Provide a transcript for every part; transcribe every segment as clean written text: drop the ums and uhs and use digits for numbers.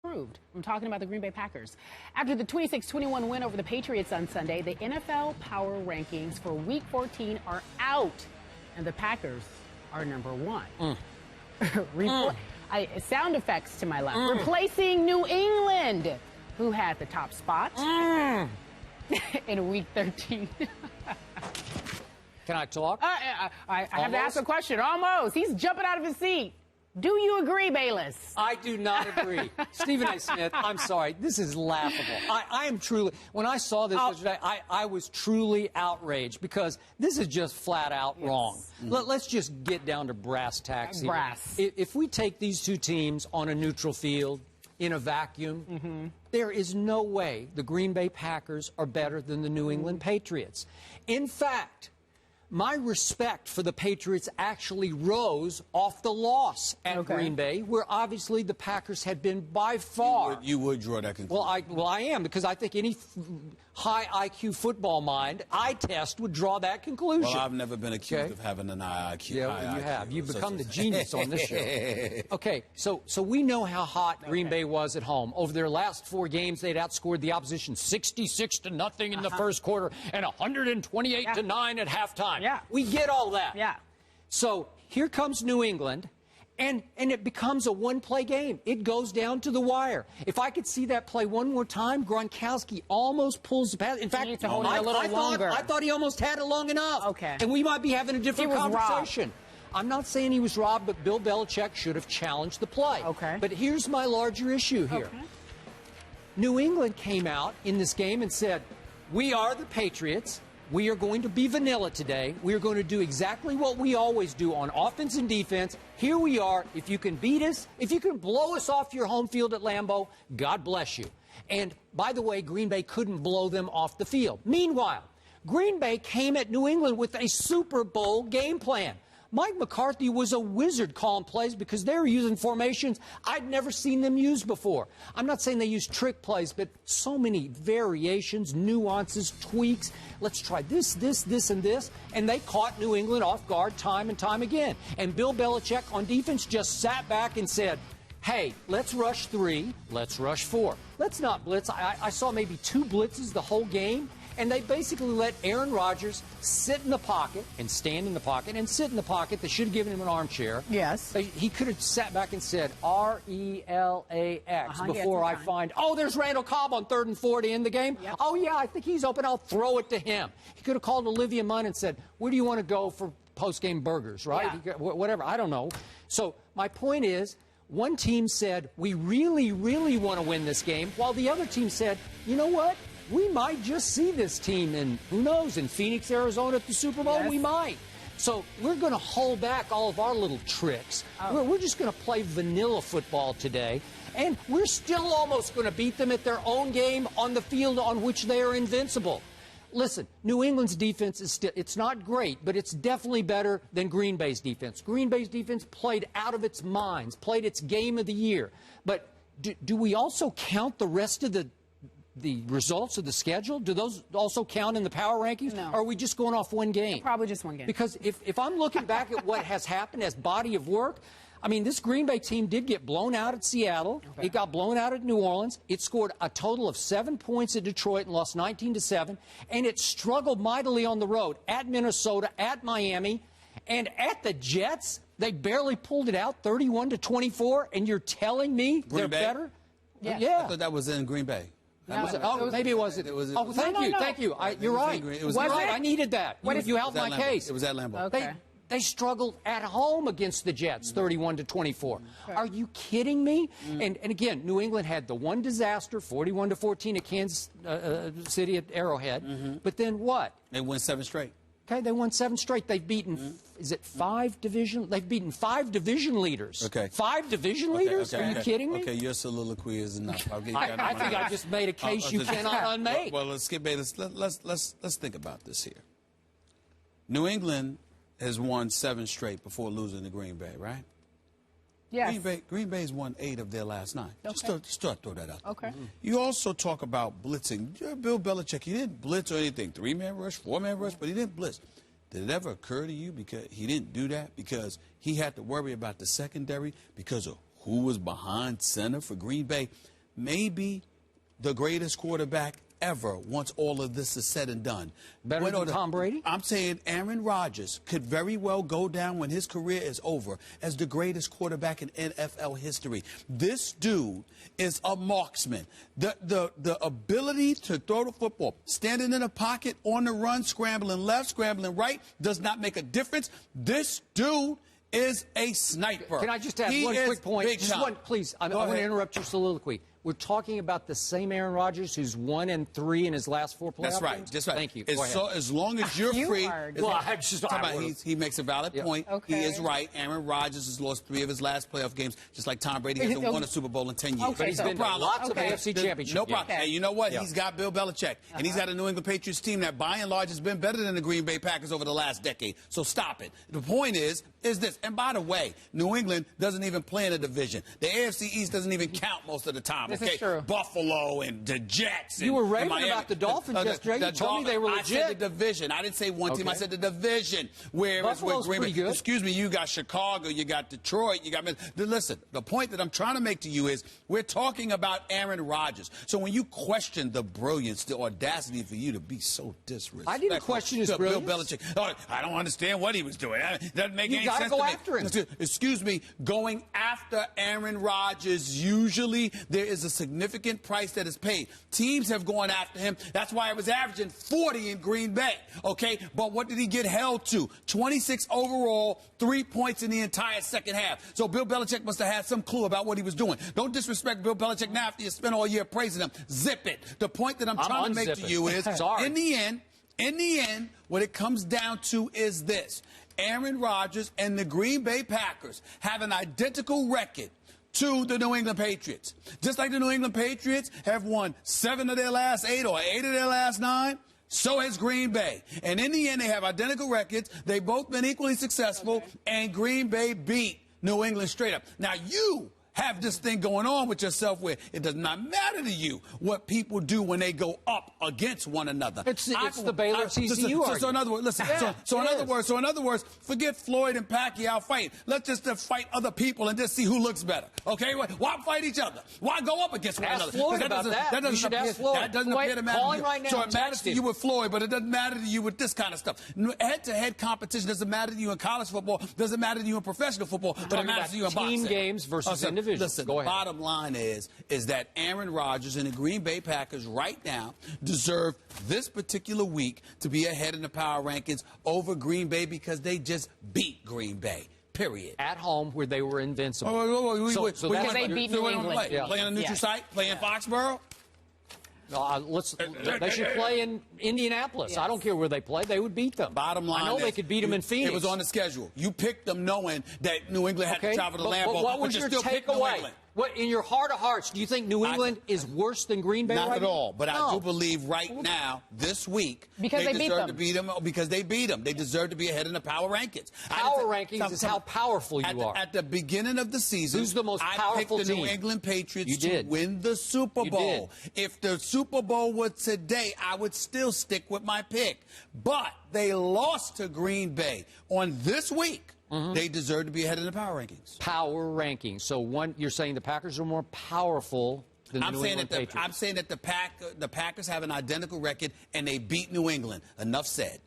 Improved. I'm talking about the Green Bay Packers. After the 26-21 win over the Patriots on Sunday, the NFL Power Rankings for Week 14 are out, and the Packers are number one. Sound effects to my left. Replacing New England, who had the top spot in Week 13. Can I talk? I have to ask a question. Almost. He's jumping out of his seat. Do you agree, Bayless? I do not agree. Stephen A. Smith, I'm sorry. This is laughable. I am truly, when I saw this yesterday, I was truly outraged because this is just flat out wrong. Let's just get down to brass tacks here. If we take these two teams on a neutral field, in a vacuum, there is no way the Green Bay Packers are better than the New England Patriots. In fact, my respect for the Patriots actually rose off the loss at Green Bay, where obviously the Packers had been by far. You would draw that conclusion. Well, I am, because I think any high IQ football mind eye test would draw that conclusion. Well, I've never been accused of having an high IQ. Yeah, well, you have. You've become the genius on this show. Okay, so we know how hot Green Bay was at home. Over their last 4 games, they'd outscored the opposition 66-0 in the first quarter and 128-9 at halftime. Yeah. We get all that. Yeah. So here comes New England, and it becomes a one-play game. It goes down to the wire. If I could see that play one more time, Gronkowski almost pulls the pass. In fact, I thought he almost had it long enough. Okay. And we might be having a different conversation. I'm not saying he was robbed, but Bill Belichick should have challenged the play. Okay. But here's my larger issue here. New England came out in this game and said, we are the Patriots. We are going to be vanilla today. We are going to do exactly what we always do on offense and defense. Here we are. If you can beat us, if you can blow us off your home field at Lambeau, God bless you. And by the way, Green Bay couldn't blow them off the field. Meanwhile, Green Bay came at New England with a Super Bowl game plan. Mike McCarthy was a wizard calling plays because they were using formations I'd never seen them use before. I'm not saying they use trick plays, but so many variations, nuances, tweaks. Let's try this, and this. And they caught New England off guard time and time again. And Bill Belichick on defense just sat back and said, hey, let's rush 3, let's rush 4. Let's not blitz. I saw maybe 2 blitzes the whole game. And they basically let Aaron Rodgers sit in the pocket and stand in the pocket and sit in the pocket. They should have given him an armchair. Yes. He could have sat back and said RELAX before I find, oh, there's Randall Cobb on 3rd and 4 to end the game. Yep. Oh, yeah, I think he's open. I'll throw it to him. He could have called Olivia Munn and said, where do you want to go for post-game burgers, right? Yeah. Whatever. I don't know. So my point is, one team said, we really, really want to win this game, while the other team said, you know what? We might just see this team in, who knows, in Phoenix, Arizona at the Super Bowl. We might. So we're going to hold back all of our little tricks. We're just going to play vanilla football today. And we're still almost going to beat them at their own game on the field on which they are invincible. Listen, New England's defense is still, it's not great, but it's definitely better than Green Bay's defense. Green Bay's defense played out of its minds, played its game of the year. But do we also count the rest of the results of the schedule? Do those also count in the power rankings? No. Or are we just going off one game? Probably just one game. Because if I'm looking back at what has happened as body of work, I mean, this Green Bay team did get blown out at Seattle. It got blown out at New Orleans. It scored a total of 7 points at Detroit and lost 19-7. And it struggled mightily on the road at Minnesota, at Miami, and at the Jets. They barely pulled it out, 31-24. And you're telling me they're better? Yeah. I thought that was in Green Bay. Maybe it wasn't. Thank you. You're right. I needed that. You helped my case. It was at Lambeau. Okay. They struggled at home against the Jets, 31-24. Are you kidding me? And again, New England had the one disaster, 41-14 at Kansas City at Arrowhead. But then what? They won 7 straight. Okay, they won 7 straight. They've beaten, is it 5 division? They've beaten 5 division leaders. Okay. 5 division leaders? Are you kidding me? Okay, your soliloquy is enough. I think I just made a case you cannot unmake. Well, let's think about this here. New England has won 7 straight before losing to Green Bay, right? Yes. Green Bay's won 8 of their last 9. Just throw that out. Okay. You also talk about blitzing. Bill Belichick, he didn't blitz or anything. 3-man rush, 4-man rush, but he didn't blitz. Did it ever occur to you because he didn't do that because he had to worry about the secondary because of who was behind center for Green Bay, maybe the greatest quarterback ever once all of this is said and done. Better than Tom Brady? I'm saying Aaron Rodgers could very well go down when his career is over as the greatest quarterback in NFL history. This dude is a marksman. The ability to throw the football, standing in a pocket, on the run, scrambling left, scrambling right, does not make a difference. This dude is a sniper. Can I just add one quick point? Just one, please. I want to interrupt your soliloquy. We're talking about the same Aaron Rodgers who's 1-3 in his last 4 playoff That's right. games? That's right. Thank you. So as long as you're free, he makes a valid point. Okay. He is right. Aaron Rodgers has lost 3 of his last playoff games, just like Tom Brady hasn't won a Super Bowl in 10 years. Okay, He's been to lots of AFC championship No problem. games. And you know what? He's got Bill Belichick, and he's got a New England Patriots team that, by and large, has been better than the Green Bay Packers over the last decade. So stop it. The point is this. And by the way, New England doesn't even play in a division. The AFC East doesn't even count most of the time. This okay? is true. Buffalo and the Jets. You were and raving Miami. about the Dolphins yesterday. You told me they were legit. I said the division. I didn't say one team. I said the division. Buffalo's pretty good. Excuse me, you got Chicago, you got Detroit, you got... Listen, the point that I'm trying to make to you is we're talking about Aaron Rodgers. So when you question the brilliance, the audacity for you to be so disrespectful... I didn't question his brilliance. Bill Belichick. Oh, I don't understand what he was doing. It doesn't make any sense to me. You got to go after him. Excuse me, going after Aaron Rodgers, usually there is a significant price that is paid. Teams have gone after him. That's why it was averaging 40 in Green Bay, okay? But what did he get held to? 26 overall, 3 points in the entire second half. So Bill Belichick must have had some clue about what he was doing. Don't disrespect Bill Belichick now after you spent all year praising him. Zip it. The point that I'm trying to make to you is, in the end, what it comes down to is this. Aaron Rodgers and the Green Bay Packers have an identical record to the New England Patriots. Just like the New England Patriots have won 7 of their last 8 or 8 of their last 9, so has Green Bay. And in the end, they have identical records. They've both been equally successful, and Green Bay beat New England straight up. Now, you have this thing going on with yourself where it does not matter to you what people do when they go up against one another. It's the Baylor TCU argument. So in other words, listen. Yeah, So in other words, forget Floyd and Pacquiao fight. Let's just fight other people and just see who looks better. Okay? Why fight each other? Why go up against one another? Floyd about that. That doesn't appear to matter to you. Right now. So it matters to you with Floyd, but it doesn't matter to you with this kind of stuff. Head-to-head competition doesn't matter to you in college football. Doesn't matter to you in professional football. But it matters to you in boxing. Team games versus individuals. Listen, go ahead. Bottom line is that Aaron Rodgers and the Green Bay Packers right now deserve this particular week to be ahead in the power rankings over Green Bay because they just beat Green Bay. Period. At home where they were invincible. Because they beat New England. Playing a neutral site? Playing Foxborough? They should play in Indianapolis. Yes. I don't care where they play. They would beat them. Bottom line, I know they could beat them in Phoenix. It was on the schedule. You picked them knowing that New England had to travel to Lambeau. But what was your takeaway? What, in your heart of hearts, do you think New England is worse than Green Bay? Not at all. But I do believe right now, this week, because they deserve to beat them because they beat them. They deserve to be ahead in the power rankings. Power rankings is how powerful you are. At the beginning of the season, who's the most powerful I picked the New England Patriots to win the Super Bowl. If the Super Bowl were today, I would still stick with my pick. But they lost to Green Bay on this week. They deserve to be ahead in the power rankings. Power rankings. So you're saying the Packers are more powerful than the New England Patriots. I'm saying that the Packers have an identical record and they beat New England. Enough said.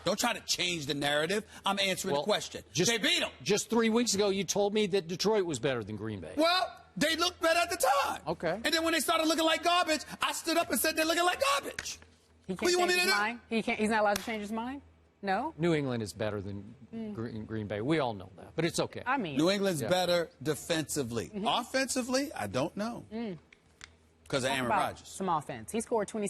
Don't try to change the narrative. I'm answering the question. They beat them. Just 3 weeks ago, you told me that Detroit was better than Green Bay. Well, they looked better at the time. Okay. And then when they started looking like garbage, I stood up and said they're looking like garbage. What do you want me to do? He's not allowed to change his mind? No? New England is better than Green Bay. We all know that, but it's okay. I mean, New England's better defensively. Offensively, I don't know. Because of Aaron Rodgers. Some offense. He scored 27.